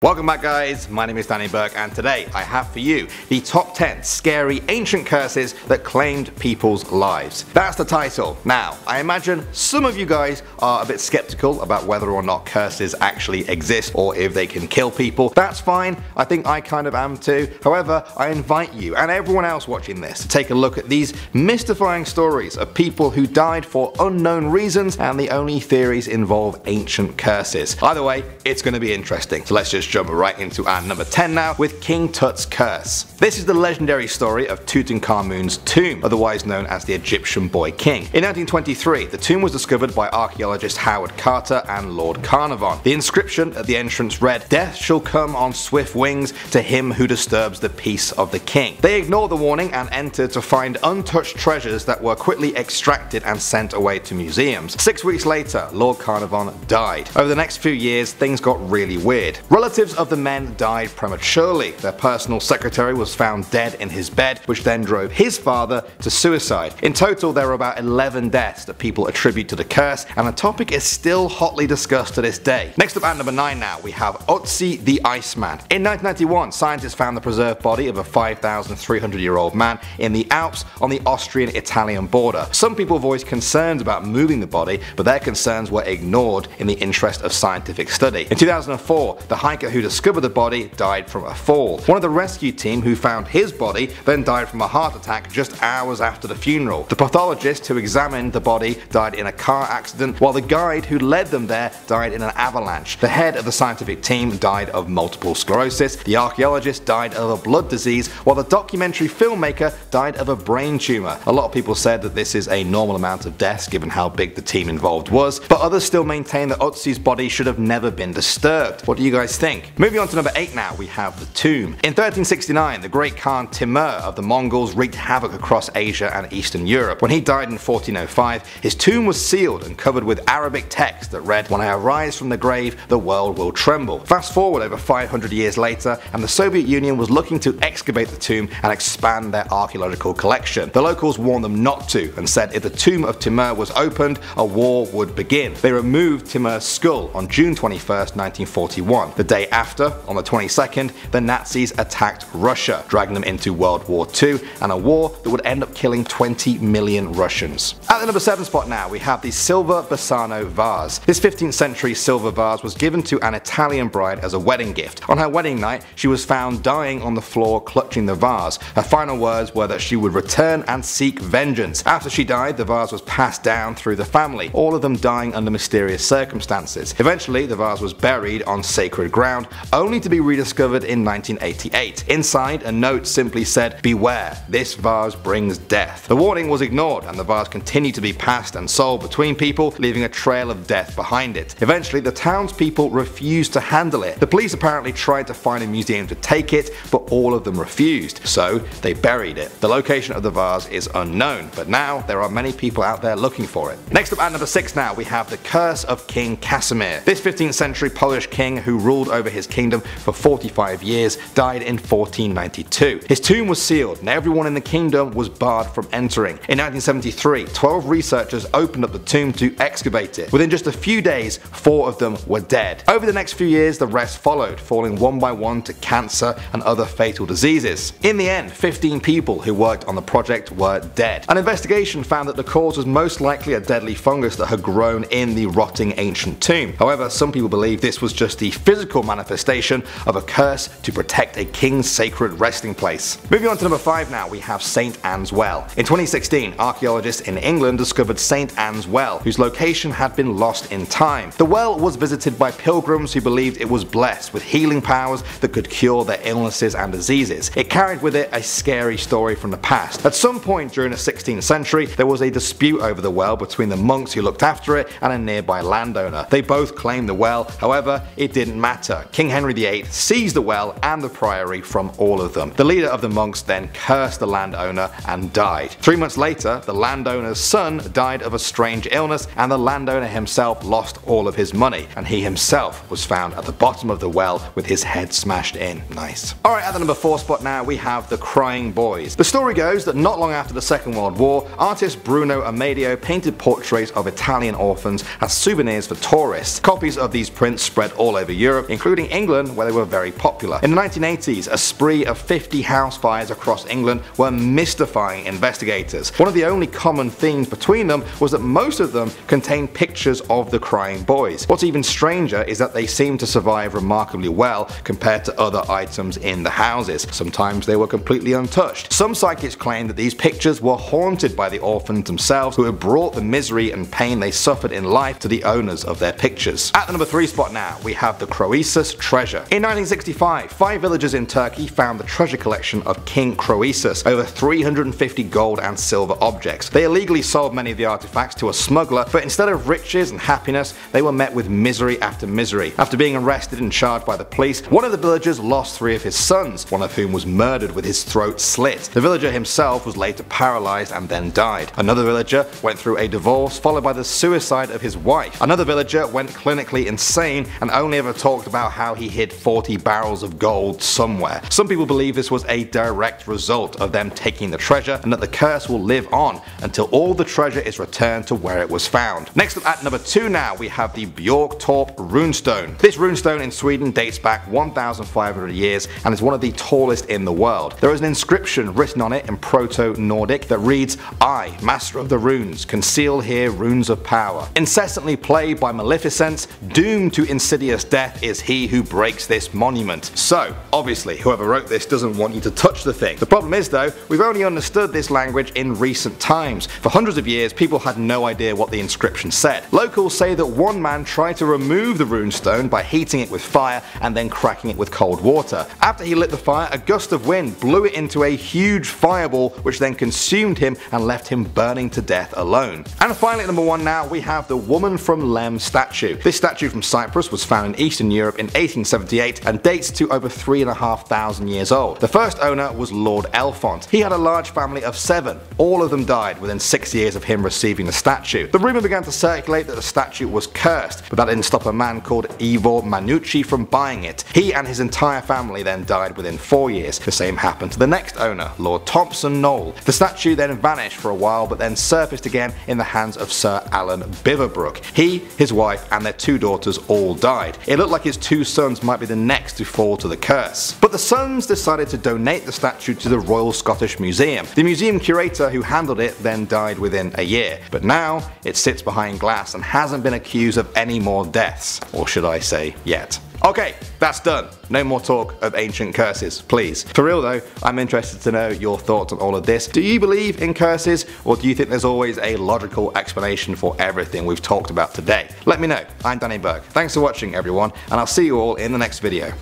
Welcome back guys, my name is Danny Burke and today I have for you the top 10 scary ancient curses that claimed people's lives. That's the title. Now, I imagine some of you guys are a bit skeptical about whether or not curses actually exist or if they can kill people. That's fine, I think I kind of am too. However, I invite you and everyone else watching this to take a look at these mystifying stories of people who died for unknown reasons, and the only theories involve ancient curses. Either way, it's going to be interesting, so let's just jump right into our number 10 now with King Tut's curse. This is the legendary story of Tutankhamun's tomb, otherwise known as the Egyptian Boy King. In 1923, the tomb was discovered by archaeologist Howard Carter and Lord Carnarvon. The inscription at the entrance read, "Death shall come on swift wings to him who disturbs the peace of the king." They ignored the warning and entered to find untouched treasures that were quickly extracted and sent away to museums. 6 weeks later, Lord Carnarvon died. Over the next few years, things got really weird. Relatives of the men died prematurely. Their personal secretary was found dead in his bed, which then drove his father to suicide. In total, there were about 11 deaths that people attribute to the curse, and the topic is still hotly discussed to this day. Next up at number 9 now, we have Otzi the Iceman. In 1991, scientists found the preserved body of a 5,300-year-old man in the Alps on the Austrian-Italian border. Some people voiced concerns about moving the body, but their concerns were ignored in the interest of scientific study. In 2004, the hiker who discovered the body died from a fall. One of the rescue team who found his body then died from a heart attack just hours after the funeral. The pathologist who examined the body died in a car accident, while the guide who led them there died in an avalanche. The head of the scientific team died of multiple sclerosis, the archaeologist died of a blood disease, while the documentary filmmaker died of a brain tumour. A lot of people said that this is a normal amount of deaths given how big the team involved was, but others still maintain that Otzi's body should have never been disturbed. What do you guys think? Moving on to number 8 now, we have the tomb. In 1369, the great Khan Timur of the Mongols wreaked havoc across Asia and Eastern Europe. When he died in 1405, his tomb was sealed and covered with Arabic text that read, "When I arise from the grave, the world will tremble." Fast forward over 500 years later, and the Soviet Union was looking to excavate the tomb and expand their archaeological collection. The locals warned them not to and said if the tomb of Timur was opened, a war would begin. They removed Timur's skull on June 21st, 1941. The day after, on the 22nd, the Nazis attacked Russia, dragging them into World War II, and a war that would end up killing 20 million Russians. At the number 7 spot now, we have the silver Pisano vase. This 15th century silver vase was given to an Italian bride as a wedding gift. On her wedding night, she was found dying on the floor clutching the vase. Her final words were that she would return and seek vengeance. After she died, the vase was passed down through the family, all of them dying under mysterious circumstances. Eventually, the vase was buried on sacred ground, only to be rediscovered in 1988. Inside, a note simply said, "Beware, this vase brings death." The warning was ignored, and the vase continued to be passed and sold between people, leaving a trail of death behind it. Eventually, the townspeople refused to handle it. The police apparently tried to find a museum to take it, but all of them refused, so they buried it. The location of the vase is unknown, but now there are many people out there looking for it. Next up at number 6 now, we have the curse of King Casimir. This 15th century Polish king who ruled over his kingdom for 45 years died in 1492. His tomb was sealed and everyone in the kingdom was barred from entering. In 1973, 12 researchers opened up the tomb to excavate it. Within just a few days, 4 of them were dead. Over the next few years, the rest followed, falling one by one to cancer and other fatal diseases. In the end, 15 people who worked on the project were dead. An investigation found that the cause was most likely a deadly fungus that had grown in the rotting ancient tomb. However, some people believe this was just the physical manifestation of a curse to protect a king's sacred resting place. Moving on to number 5 now, we have St. Anne's Well. In 2016, archaeologists in England discovered St. Anne's Well, whose location had been lost in time. The well was visited by pilgrims who believed it was blessed with healing powers that could cure their illnesses and diseases. It carried with it a scary story from the past. At some point during the 16th century, there was a dispute over the well between the monks who looked after it and a nearby landowner. They both claimed the well, however, it didn't matter. King Henry VIII seized the well and the priory from all of them. The leader of the monks then cursed the landowner and died. 3 months later, the landowner's son died of a strange illness, and the landowner himself lost all of his money, and he himself was found at the bottom of the well with his head smashed in. Nice. Alright, at the number 4 spot now, we have the Crying Boys. The story goes that not long after the Second World War, artist Bruno Amadio painted portraits of Italian orphans as souvenirs for tourists. Copies of these prints spread all over Europe, including including England, where they were very popular. In the 1980s, a spree of 50 house fires across England were mystifying investigators. One of the only common themes between them was that most of them contained pictures of the crying boys. What's even stranger is that they seemed to survive remarkably well compared to other items in the houses. Sometimes they were completely untouched. Some psychics claim that these pictures were haunted by the orphans themselves, who had brought the misery and pain they suffered in life to the owners of their pictures. At the number 3 spot now, we have the Croesus Treasure. In 1965, 5 villagers in Turkey found the treasure collection of King Croesus, over 350 gold and silver objects. They illegally sold many of the artifacts to a smuggler, but instead of riches and happiness, they were met with misery after misery. After being arrested and charged by the police, one of the villagers lost 3 of his sons, one of whom was murdered with his throat slit. The villager himself was later paralyzed and then died. Another villager went through a divorce followed by the suicide of his wife. Another villager went clinically insane and only ever talked about how he hid 40 barrels of gold somewhere. Some people believe this was a direct result of them taking the treasure, and that the curse will live on until all the treasure is returned to where it was found. Next up at number 2 now, we have the Björktorp runestone. This runestone in Sweden dates back 1,500 years and is one of the tallest in the world. There is an inscription written on it in Proto-Nordic that reads, "I, master of the runes, conceal here runes of power. Incessantly plagued by maleficence, doomed to insidious death is he who breaks this monument." So, obviously, whoever wrote this doesn't want you to touch the thing. The problem is though, we've only understood this language in recent times. For hundreds of years, people had no idea what the inscription said. Locals say that one man tried to remove the runestone by heating it with fire and then cracking it with cold water. After he lit the fire, a gust of wind blew it into a huge fireball, which then consumed him and left him burning to death alone. And finally at number 1 now, we have the Woman from Lem statue. This statue from Cyprus was found in Eastern Europe in 1878 and dates to over 3,500 years old. The first owner was Lord Elfont. He had a large family of 7. All of them died within 6 years of him receiving the statue. The rumour began to circulate that the statue was cursed, but that didn't stop a man called Ivo Manucci from buying it. He and his entire family then died within 4 years. The same happened to the next owner, Lord Thompson Knoll. The statue then vanished for a while, but then surfaced again in the hands of Sir Alan Biverbrook. He, his wife and their 2 daughters all died. It looked like his 2 sons might be the next to fall to the curse. But the sons decided to donate the statue to the Royal Scottish Museum. The museum curator who handled it then died within a year, but now it sits behind glass and hasn't been accused of any more deaths, or should I say yet. Okay, that's done. No more talk of ancient curses, please. For real though, I'm interested to know your thoughts on all of this. Do you believe in curses, or do you think there's always a logical explanation for everything we've talked about today? Let me know. I'm Danny Burke. Thanks for watching everyone, and I'll see you all in the next video.